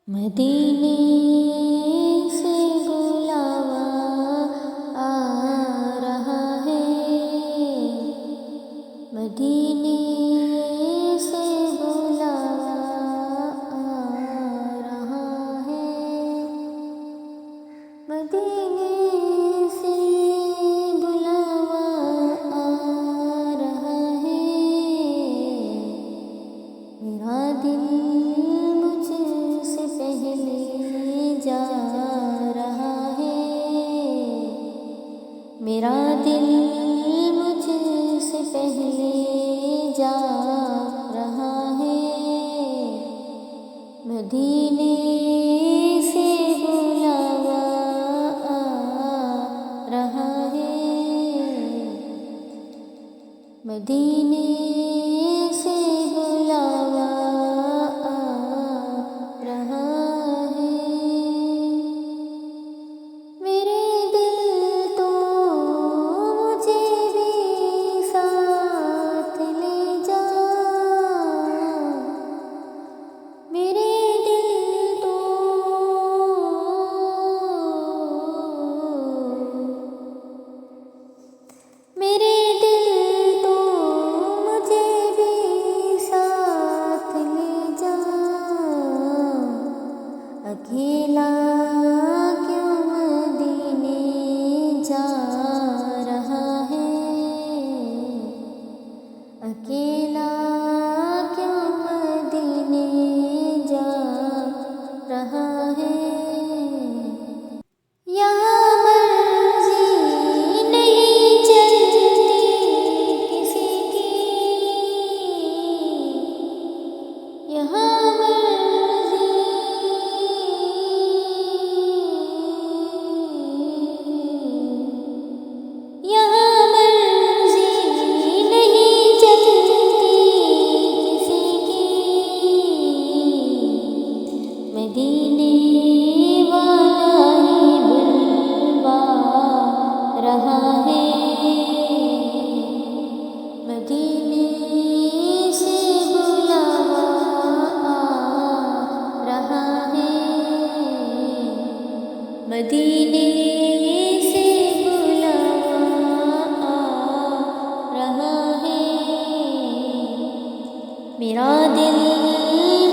मदीने से बुलावा आ रहा है। मदीने से बुलावा आ रहा है। मदीने से बुलावा आ रहा है। मेरा दिल मुझसे पहले जा रहा है। मेरा दिल मुझसे पहले जा रहा है। मदीने से बुलावा आ रहा है। मदीने से बुलावा आ रहा है। मेरे दिल तो मुझे भी साथ ले जा। मेरे दिल तो मेरे दिल तो मुझे भी साथ ले जा। अकेला क्यों मदीने जा रहा है। अकेला क्यों मदीने जा रहा है। यहाँ मर्जी नहीं चलती किसी की। यहाँ यहाँ मर्जी नहीं चलती किसी की। मदीने वाला ही बुलवा रहा है। मदीने से बुलावा आ रहा है। मदीने से रहा है। मेरा दिल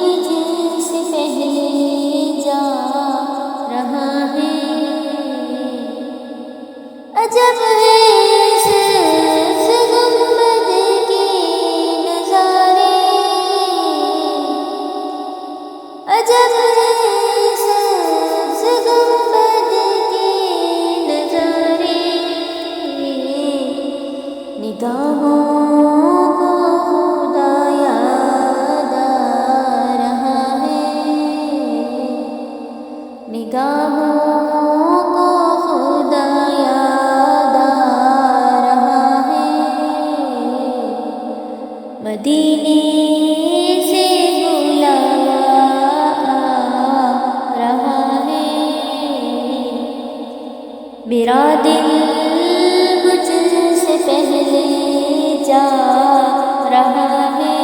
मुझसे पहले जा रहा है। अजब है इस गुंबद के नजारे। अजब है इस गुंबद के नजारे। निगाहों को खुदा याद आ रहा है। निगाहों को खुदा याद आ रहा है। मदीने से बुलावा आ रहा है। मेरा दिल मुझसे पहले जा रहा है।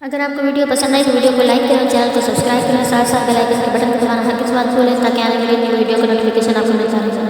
अगर आपको वीडियो पसंद आई तो वीडियो को लाइक करें, चैनल को सब्सक्राइब करें, साथ साथ बेल आइकन के बटन को दबाना हर किस बात भूलें ताकि आने वाली न्यू वीडियो का नोटिफिकेशन आपको मिलता रहे।